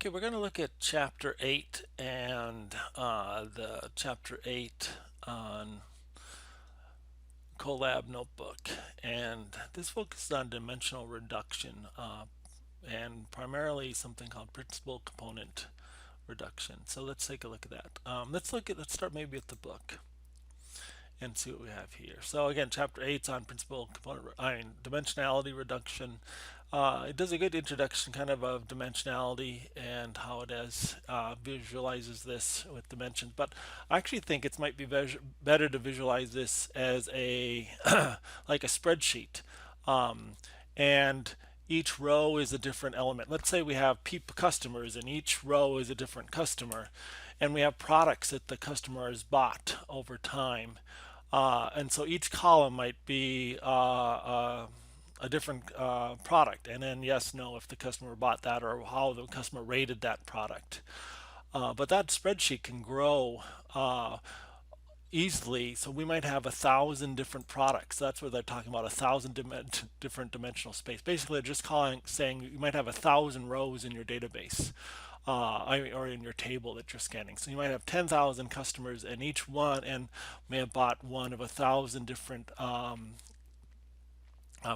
Okay, we're going to look at Chapter 8 and the Chapter 8 on Colab Notebook. And this focuses on dimensional reduction and primarily something called principal component reduction. So let's take a look at that. Let's start maybe with the book and see what we have here. So again, Chapter 8 is on principal component, dimensionality reduction. It does a good introduction kind of dimensionality and how it visualizes this with dimensions. But I actually think it might be better to visualize this as a like a spreadsheet. And each row is a different element. Let's say we have customers and each row is a different customer, and we have products that the customer has bought over time. And so each column might be a different product, and then yes, no, if the customer bought that or how the customer rated that product. But that spreadsheet can grow easily. So we might have 1,000 different products. That's what they're talking about, 1,000 different dimensional space. Basically, they're just saying you might have 1,000 rows in your database. Or in your table that you're scanning. So you might have 10,000 customers, and each one and may have bought one of 1,000 different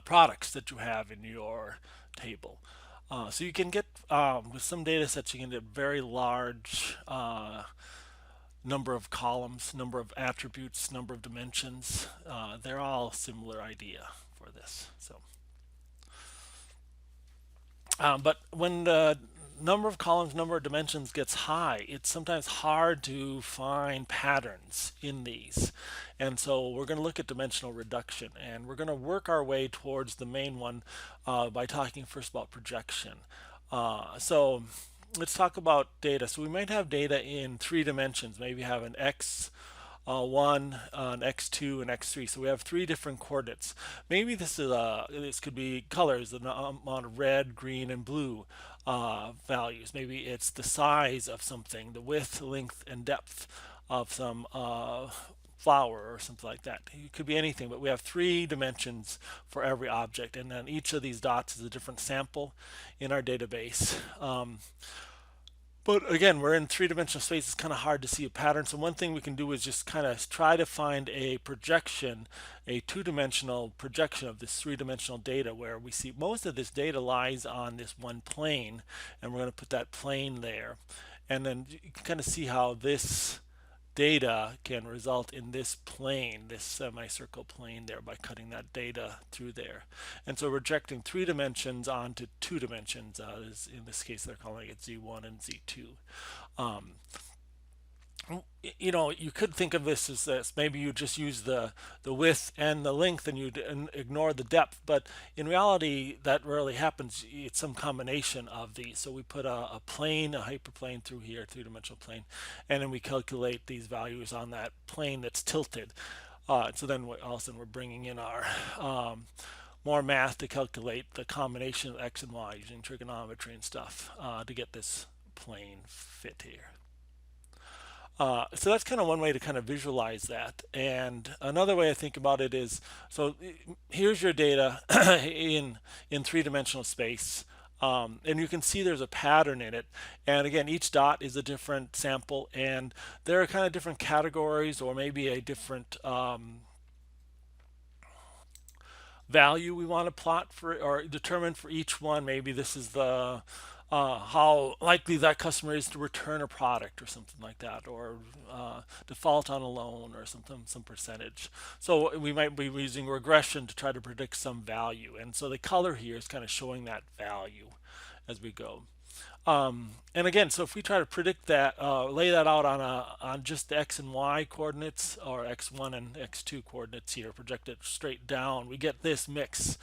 products that you have in your table. So you can get with some data sets, you can get very large number of columns, number of attributes, number of dimensions. They're all similar idea for this. But when the number of columns, number of dimensions gets high, it's sometimes hard to find patterns in these. And so we're going to look at dimensional reduction, and we're going to work our way towards the main one by talking first about projection. So let's talk about data. So we might have data in 3 dimensions. Maybe have an x1, an x2, and x3. So we have 3 different coordinates. Maybe this could be colors, the amount of red, green, and blue values. Maybe it's the size of something, the width, length, and depth of some flower or something like that. It could be anything, but we have 3 dimensions for every object, and then each of these dots is a different sample in our database. But again, we're in 3 dimensional space. It's kind of hard to see a pattern. So one thing we can do is just kind of try to find a projection, a 2 dimensional projection of this 3 dimensional data, where we see most of this data lies on this one plane, and we're going to put that plane there. And then you can kind of see how this data can result in this plane, this semicircle plane there, by cutting that data through there. And so rejecting 3 dimensions onto 2 dimensions, in this case they're calling it Z1 and Z2. Um, you could think of this as this. Maybe you just use the width and the length and you ignore the depth. But in reality, that rarely happens. It's some combination of these. So we put a plane, a hyperplane through here, 3 dimensional plane, and then we calculate these values on that plane that's tilted. So then all of a sudden we're bringing in our more math to calculate the combination of x and y using trigonometry and stuff to get this plane fit here. So that's kind of one way to kind of visualize that. And another way I think about it is, so here's your data in 3 dimensional space. And you can see there's a pattern in it. And again, each dot is a different sample, and there are kind of different categories or maybe a different value we want to plot for or determine for each one. Maybe this is the how likely that customer is to return a product or something like that, or default on a loan or something, some percentage. So we might be using regression to try to predict some value, and so the color here is kind of showing that value as we go. And again, so if we try to predict that, lay that out on just the x and y coordinates, or x1 and x2 coordinates here, project it straight down, we get this mix.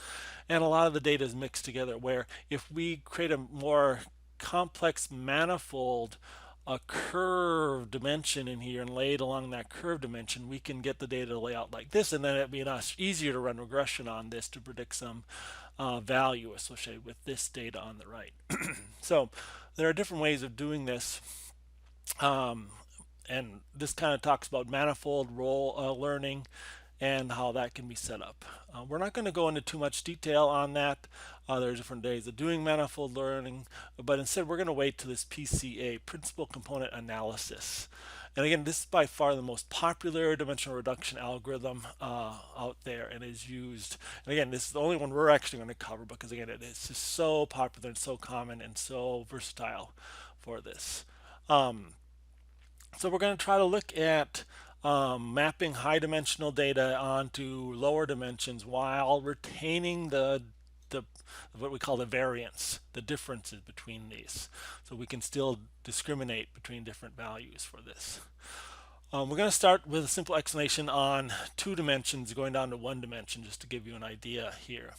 And a lot of the data is mixed together, where if we create a more complex manifold, a curved dimension in here, and lay it along that curved dimension, we can get the data to lay out like this, and then it'd be easier to run regression on this to predict some value associated with this data on the right. So there are different ways of doing this. And this kind of talks about manifold role learning and how that can be set up. We're not going to go into too much detail on that. There are different ways of doing manifold learning, but instead we're going to wait to this PCA, Principal Component Analysis. And again, this is by far the most popular dimensional reduction algorithm out there and is used. And again, this is the only one we're actually going to cover because again, it is just so popular and so common and so versatile for this. So we're going to try to look at mapping high dimensional data onto lower dimensions while retaining the what we call the variance, the differences between these. So we can still discriminate between different values for this. We're going to start with a simple explanation on 2 dimensions going down to 1 dimension just to give you an idea here.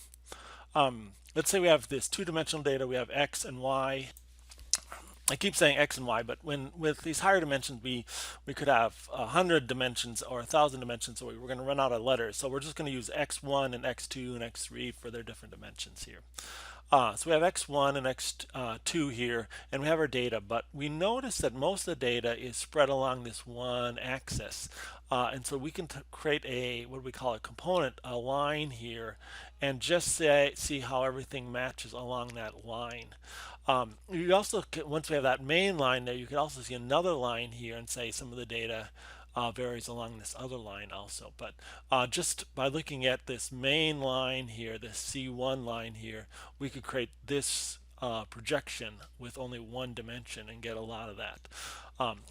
Let's say we have this 2-dimensional data, we have x and y. I keep saying x and y, but when with these higher dimensions, we could have 100 dimensions or 1,000 dimensions, so we're going to run out of letters. So we're just going to use x1 and x2 and x3 for their different dimensions here. So we have x1 and x2 here, and we have our data, but we notice that most of the data is spread along this one axis. And so we can create a, what we call a component, a line here, and just see how everything matches along that line. You also, once we have that main line there, you can also see another line here and say some of the data varies along this other line also. But just by looking at this main line here, this C1 line here, we could create this projection with only 1 dimension and get a lot of that.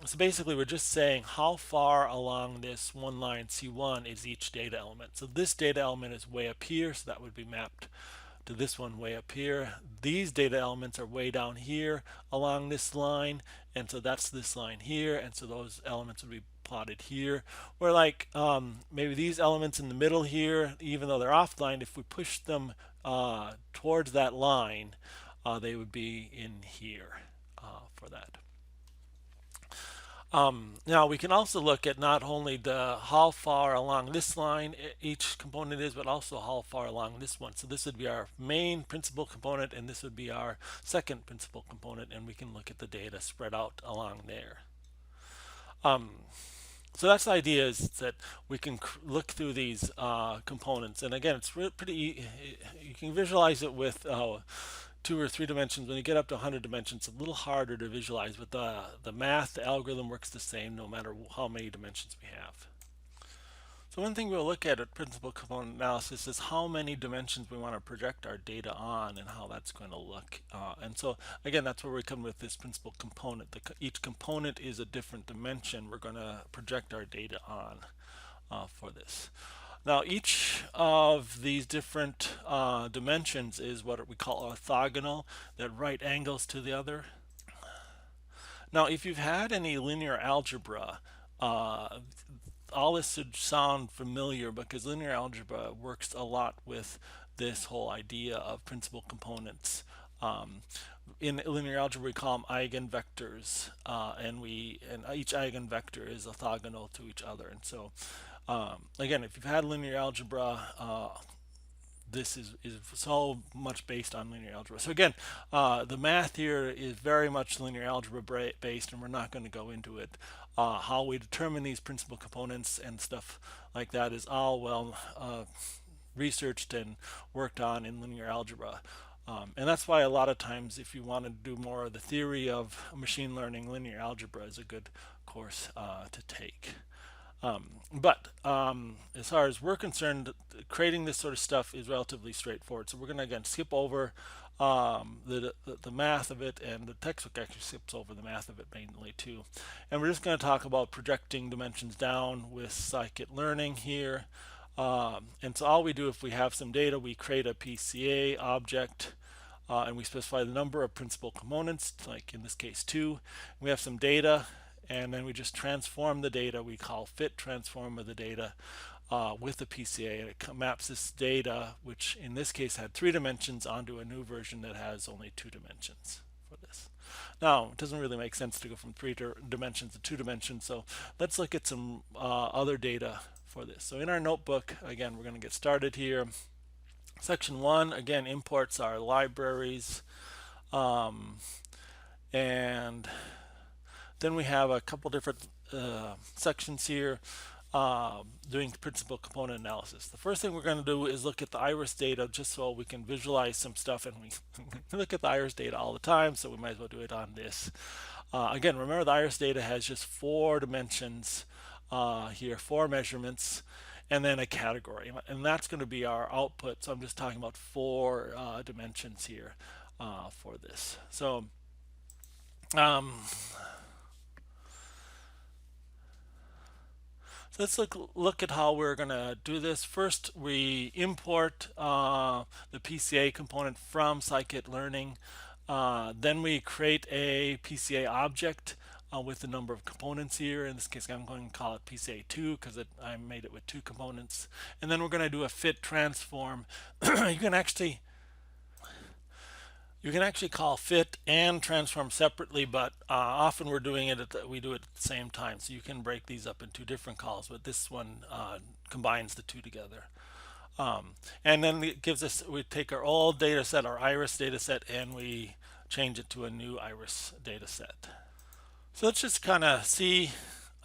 So basically we're just saying how far along this one line C1 is each data element. So this data element is way up here, so that would be mapped to this one way up here. These data elements are way down here along this line, and so that's this line here, and so those elements would be plotted here. Where like maybe these elements in the middle here, even though they're offline, if we push them towards that line, they would be in here for that. Now we can also look at not only the how far along this line each component is, but also how far along this one. So this would be our main principal component, and this would be our second principal component, and we can look at the data spread out along there. So that's the idea, is that we can look through these components, and again, it's pretty. You can visualize it with 2 or 3 dimensions. When you get up to 100 dimensions, it's a little harder to visualize, but the math, the algorithm works the same no matter how many dimensions we have. So one thing we'll look at principal component analysis is how many dimensions we want to project our data on and how that's going to look. And so again, that's where we come with this principal component. Each component is a different dimension we're going to project our data on for this. Now each of these different dimensions is what we call orthogonal. They're right angles to the other. Now if you've had any linear algebra, all this should sound familiar because linear algebra works a lot with this whole idea of principal components. In linear algebra we call them eigenvectors, and each eigenvector is orthogonal to each other. And so again, if you've had linear algebra, this is so much based on linear algebra. So again, the math here is very much linear algebra based, and we're not going to go into it. How we determine these principal components and stuff like that is all well researched and worked on in linear algebra. And that's why a lot of times if you want to do more of the theory of machine learning, linear algebra is a good course to take. As far as we're concerned, creating this sort of stuff is relatively straightforward. So we're going to again skip over the math of it, and the textbook actually skips over the math of it mainly too. And we're just going to talk about projecting dimensions down with scikit-learning here. And so all we do, if we have some data, we create a PCA object, and we specify the number of principal components, like in this case 2. We have some data, and then we just transform the data. We call fit transform of the data with the PCA, and it maps this data, which in this case had 3 dimensions, onto a new version that has only 2 dimensions for this. Now, it doesn't really make sense to go from 3 dimensions to 2 dimensions, so let's look at some other data for this. So in our notebook, again, we're going to get started here. Section 1, again, imports our libraries, and then we have a couple different sections here. doing principal component analysis. The first thing we're going to do is look at the iris data just so we can visualize some stuff, and we look at the iris data all the time, so we might as well do it on this. Again, remember the iris data has just 4 dimensions here, 4 measurements, and then a category, and that's going to be our output. So I'm just talking about 4 dimensions here for this. So um, So let's look at how we're going to do this. First, we import the PCA component from scikit-learning. Then we create a PCA object with the number of components here. In this case, I'm going to call it PCA2 because I made it with 2 components. And then we're going to do a fit transform. You can actually call fit and transform separately, but often we're doing it we do it at the same time. So you can break these up into different calls, but this one combines the two together. And then it gives us, we take our old data set, our iris data set, and we change it to a new iris data set. So let's just kind of see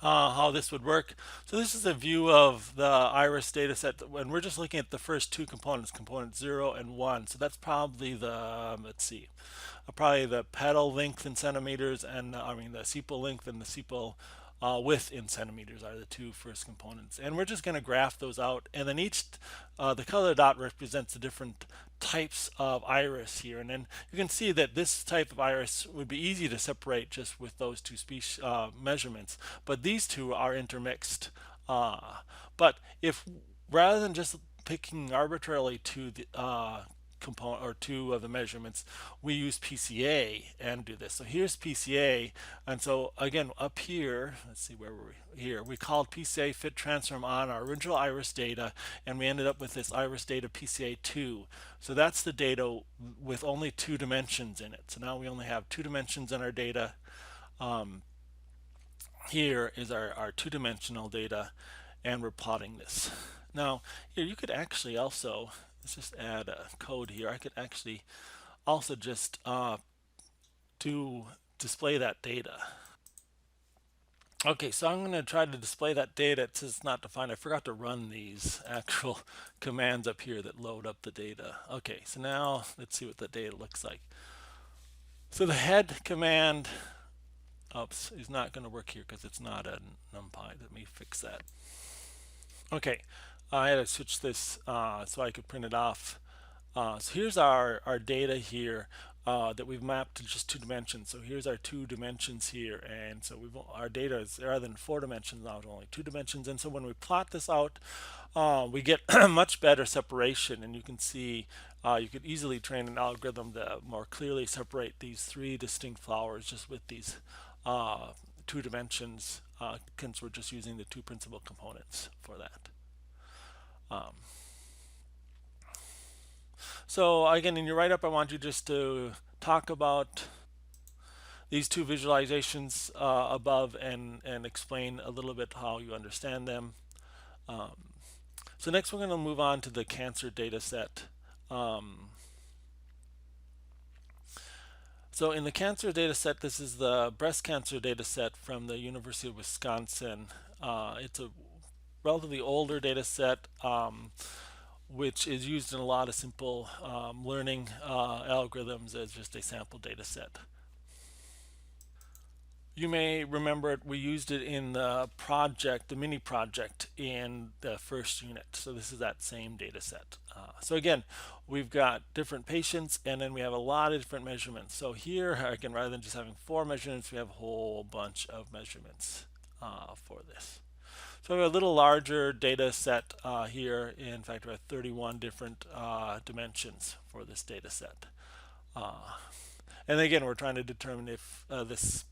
how this would work. So this is a view of the iris data set, and we're just looking at the first 2 components, component 0 and 1. So that's probably the, let's see, probably the petal length in centimeters, and I mean the sepal length and the sepal width in centimeters are the 2 first components. And we're just going to graph those out, and then each, the color dot represents the different types of iris here, and then you can see that this type of iris would be easy to separate just with those 2 measurements, but these two are intermixed. But if rather than just picking arbitrarily component or 2 of the measurements, we use PCA and do this. So here's PCA, and so again up here, let's see, where were we? Here we called PCA fit transform on our original iris data, and we ended up with this iris data PCA2. So that's the data with only 2 dimensions in it. So now we only have 2 dimensions in our data. Here is our 2 dimensional data, and we're plotting this. Now here you could actually also, let's just add a code here. I could actually also just display that data. Okay, so I'm going to try to display that data. It says it's not defined. I forgot to run these actual commands up here that load up the data. Okay, so now let's see what the data looks like. So the head command, oops, is not going to work here because it's not a numpy. Let me fix that. Okay, I had to switch this so I could print it off. So here's our data here that we've mapped to just 2 dimensions. So here's our 2 dimensions here, and so our data is, rather than 4 dimensions, now it's only 2 dimensions. And so when we plot this out, we get much better separation, and you can see you could easily train an algorithm to more clearly separate these 3 distinct flowers just with these 2 dimensions, since we're just using the 2 principal components for that. So again, in your write-up, I want you just to talk about these 2 visualizations above, and explain a little bit how you understand them. So next we're going to move on to the cancer data set. So in the cancer data set, this is the breast cancer data set from the University of Wisconsin. It's a relatively older data set, which is used in a lot of simple learning algorithms as just a sample data set. You may remember it, we used it in the project, the mini project in the first unit. So this is that same data set. So again, we've got different patients, and then we have a lot of different measurements. So here, again, rather than just having 4 measurements, we have a whole bunch of measurements for this. So we have a little larger data set here. In fact, we have 31 different dimensions for this data set. And again, we're trying to determine if this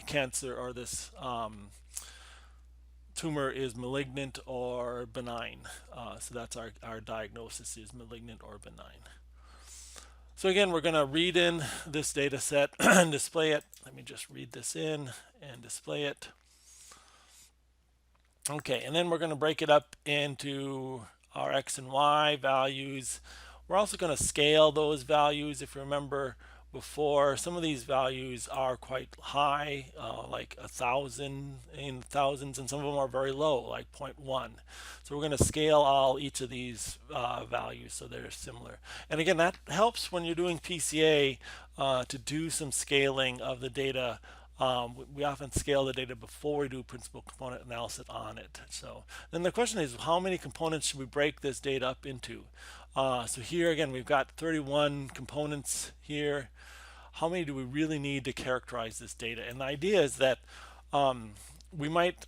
cancer or this tumor is malignant or benign. So that's our diagnosis, is malignant or benign. So again, we're going to read in this data set and display it. Let me just read this in and display it. Okay, and then we're going to break it up into our x and y values. We're also going to scale those values. If you remember, before, some of these values are quite high, like 1,000 in thousands, and some of them are very low, like zero point 0.1. So we're going to scale all each of these values so they're similar. And again, that helps when you're doing PCA to do some scaling of the data. We often scale the data before we do principal component analysis on it. So then the question is, how many components should we break this data up into? So here again, we've got 31 components here. How many do we really need to characterize this data? And the idea is that we might,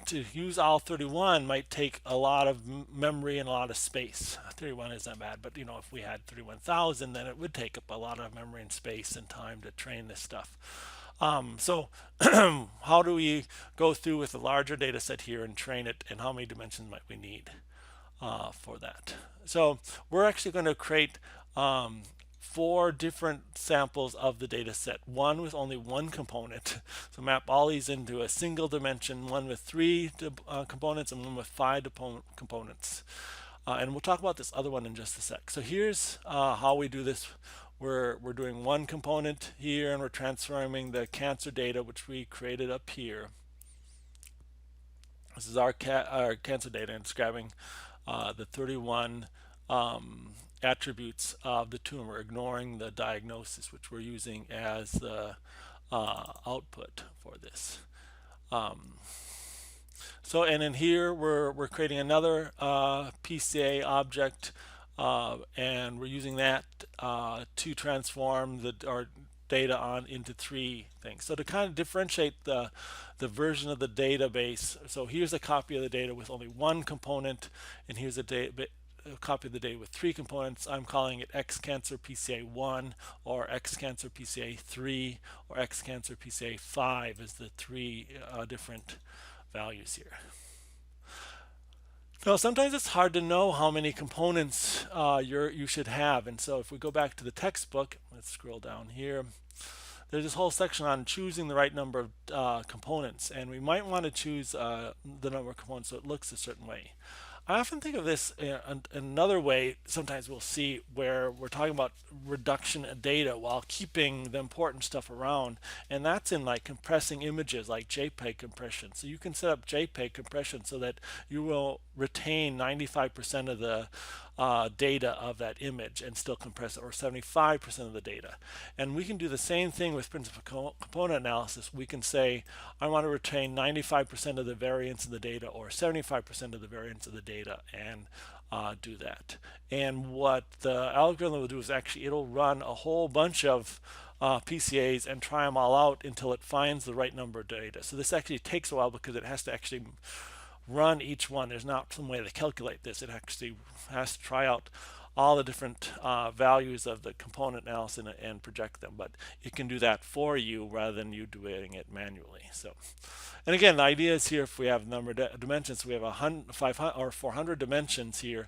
to use all 31 might take a lot of memory and a lot of space. 31 isn't bad, but if we had 31,000, then it would take up a lot of memory and space and time to train this stuff. So how do we go through with a larger data set here and train it, and how many dimensions might we need for that? So we're actually going to create 4 different samples of the data set, one with only one component. So map all these into a single dimension, one with 3 components and one with 5 components. And we'll talk about this other one in just a sec. So here's how we do this. We're doing one component here, and we're transforming the cancer data, which we created up here. This is our cancer data, and it's grabbing the 31 attributes of the tumor, ignoring the diagnosis, which we're using as the output for this. So, and in here we're creating another PCA object, and we're using that to transform our data on into 3 things. So to kind of differentiate the version of the database, so here's a copy of the data with only one component, and here's a copy of the data with 3 components. I'm calling it X-Cancer PCA 1 or X-Cancer PCA 3 or X-Cancer PCA 5 as the 3 different values here. Now, sometimes it's hard to know how many components you should have, and so if we go back to the textbook, let's scroll down here. There's this whole section on choosing the right number of components, and we might want to choose the number of components so it looks a certain way. I often think of this in another way. Sometimes we'll see where we're talking about reduction of data while keeping the important stuff around, and that's in like compressing images, like JPEG compression. So you can set up JPEG compression so that you will retain 95% of the data of that image and still compress it, or 75% of the data. And we can do the same thing with principal component analysis. We can say, I want to retain 95% of the variance in the data or 75% of the variance of the data, and do that. And what the algorithm will do is actually it'll run a whole bunch of PCAs and try them all out until it finds the right number of data. So this actually takes a while because it has to actually run each one. There's not some way to calculate this. It actually has to try out all the different values of the component analysis and project them, but it can do that for you rather than you doing it manually. So, and again, the idea is here, if we have number of dimensions, we have 500 or 400 dimensions here,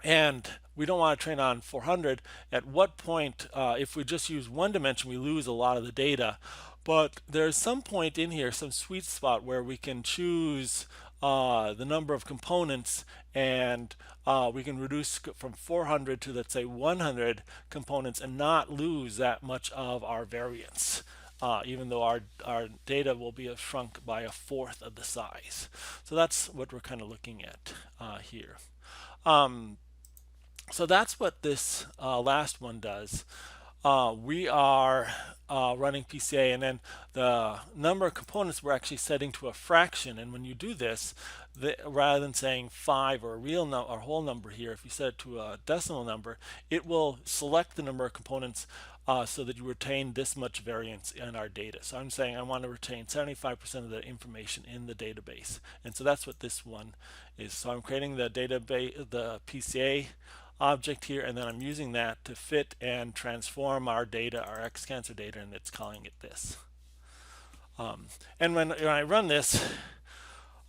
and we don't want to train on 400. At what point, if we just use one dimension, we lose a lot of the data. But there's some point in here, some sweet spot where we can choose the number of components, and we can reduce from 400 to, let's say, 100 components and not lose that much of our variance, even though our data will be shrunk by 1/4 of the size. So that's what we're kind of looking at here. So that's what this last one does. We are running PCA, and then the number of components we're actually setting to a fraction. And when you do this, rather than saying 5 or a real or whole number here, if you set it to a decimal number, it will select the number of components so that you retain this much variance in our data. So I'm saying I want to retain 75% of the information in the database, and so that's what this one is. So I'm creating the database, the PCA object here, and then I'm using that to fit and transform our data, our X-Cancer data, and it's calling it this. And when I run this,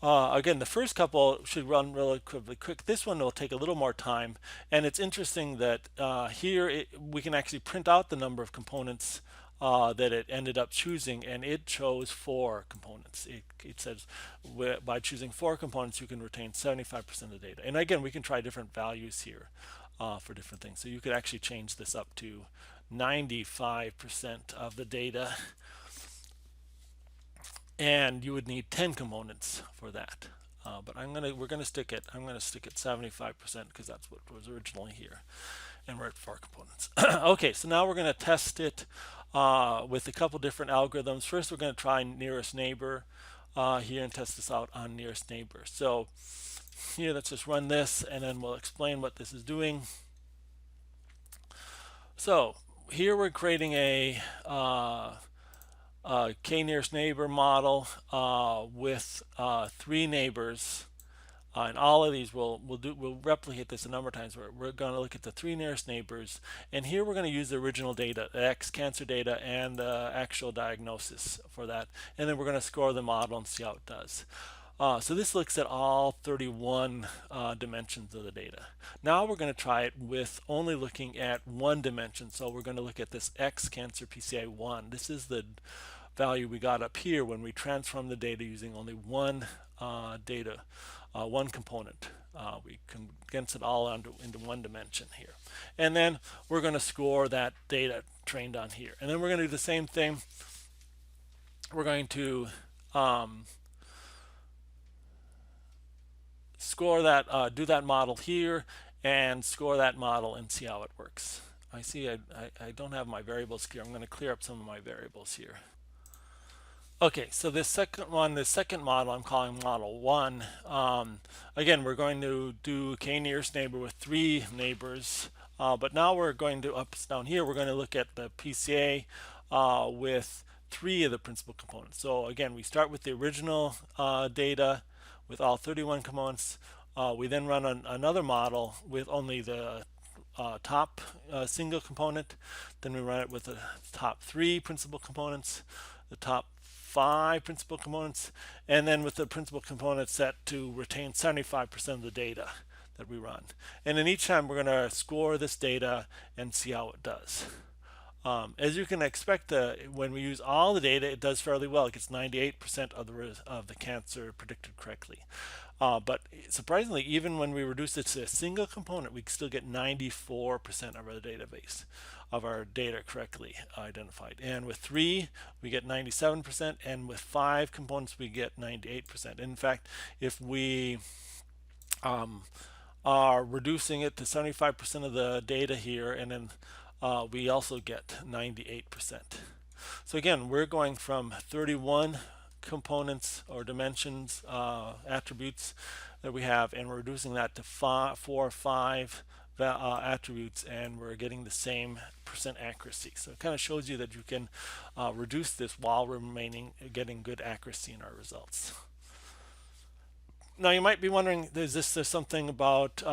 again, the first couple should run relatively quick. This one will take a little more time, and it's interesting that here we can actually print out the number of components that it ended up choosing, and it chose 4 components. It says by choosing 4 components you can retain 75% of the data. And again, we can try different values here for different things. So you could actually change this up to 95% of the data, and you would need 10 components for that. But I'm gonna stick at 75% because that's what was originally here, and we're at 4 components. Okay, so now we're gonna test it with a couple different algorithms. First, we're gonna try nearest neighbor here and test this out on nearest neighbor. So here, let's just run this, and then we'll explain what this is doing. So here we're creating a K nearest neighbor model with 3 neighbors, and all of these we'll replicate this a number of times. We're going to look at the 3 nearest neighbors, and here we're going to use the original data, the X cancer data, and the actual diagnosis for that, and then we're going to score the model and see how it does. So this looks at all 31 dimensions of the data. Now we're going to try it with only looking at one dimension. So we're going to look at this X cancer PCA1. This is the value we got up here when we transformed the data using only one one component. We condense it all into one dimension here. And then we're going to score that data trained on here. And then we're going to do the same thing. We're going to score that, do that model here, and score that model and see how it works. I see I don't have my variables here. I'm going to clear up some of my variables here. Okay, so this second model, I'm calling model 1. Again, we're going to do K nearest neighbor with 3 neighbors, but now we're going to, down here, we're going to look at the PCA with 3 of the principal components. So again, we start with the original data with all 31 components. We then run another model with only the top single component. Then we run it with the top 3 principal components, the top 5 principal components, and then with the principal component set to retain 75% of the data that we run. And then each time we're going to score this data and see how it does. As you can expect, when we use all the data, it does fairly well. It gets 98% of the cancer predicted correctly. But surprisingly, even when we reduce it to a single component, we still get 94% of our database of our data correctly identified. And with 3, we get 97%, and with 5 components, we get 98%. In fact, if we are reducing it to 75% of the data here, and then we also get 98%. So again, we're going from 31 components or dimensions, attributes that we have, and we're reducing that to 4 or 5 attributes, and we're getting the same percent accuracy. So it kind of shows you that you can reduce this while getting good accuracy in our results. Now you might be wondering, there's something about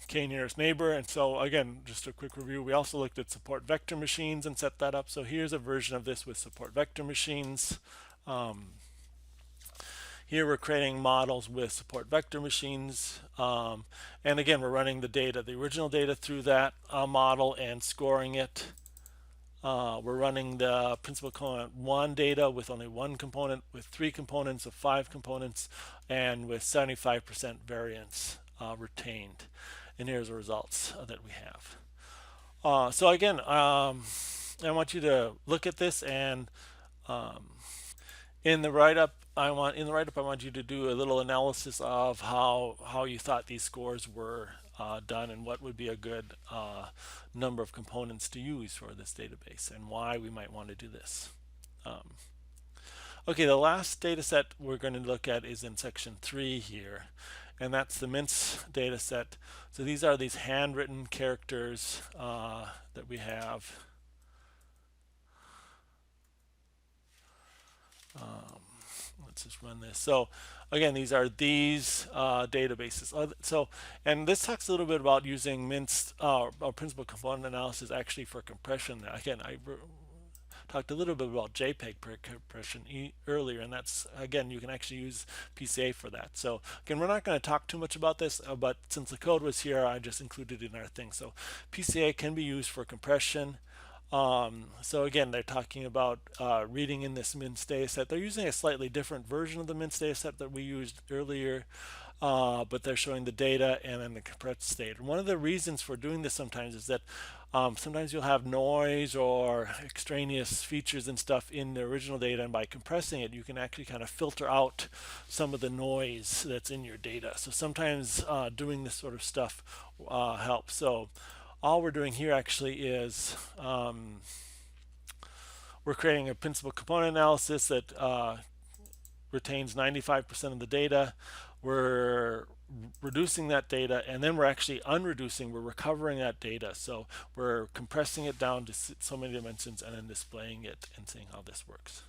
K nearest neighbor, and so again, just a quick review. We also looked at support vector machines and set that up. So here's a version of this with support vector machines. Here we're creating models with support vector machines, and again, we're running the data, the original data, through that model and scoring it. We're running the principal component 1 data with only 1 component, with 3 components of 5 components, and with 75% variance retained. And here's the results that we have. So again, I want you to look at this, and in the write-up, I want you to do a little analysis of how you thought these scores were done, and what would be a good number of components to use for this database, and why we might want to do this. Okay, the last data set we're going to look at is in section 3 here, and that's the MINTS data set. So these are these handwritten characters that we have. Let's just run this. So again, these are databases. And this talks a little bit about using MINTS principal component analysis actually for compression. Again, I talked a little bit about JPEG compression earlier, and that's, again, you can actually use PCA for that. So again, we're not going to talk too much about this, but since the code was here, I just included it in our thing. So PCA can be used for compression. So again, they're talking about reading in this MINTS data set. They're using a slightly different version of the MINTS data set that we used earlier, but they're showing the data and then the compressed state. And one of the reasons for doing this sometimes is that Sometimes you'll have noise or extraneous features and stuff in the original data, and by compressing it, you can actually kind of filter out some of the noise that's in your data. So sometimes doing this sort of stuff helps. So all we're doing here actually is we're creating a principal component analysis that retains 95% of the data. We're reducing that data, and then we're actually unreducing, we're recovering that data. So we're compressing it down to so many dimensions and then displaying it and seeing how this works.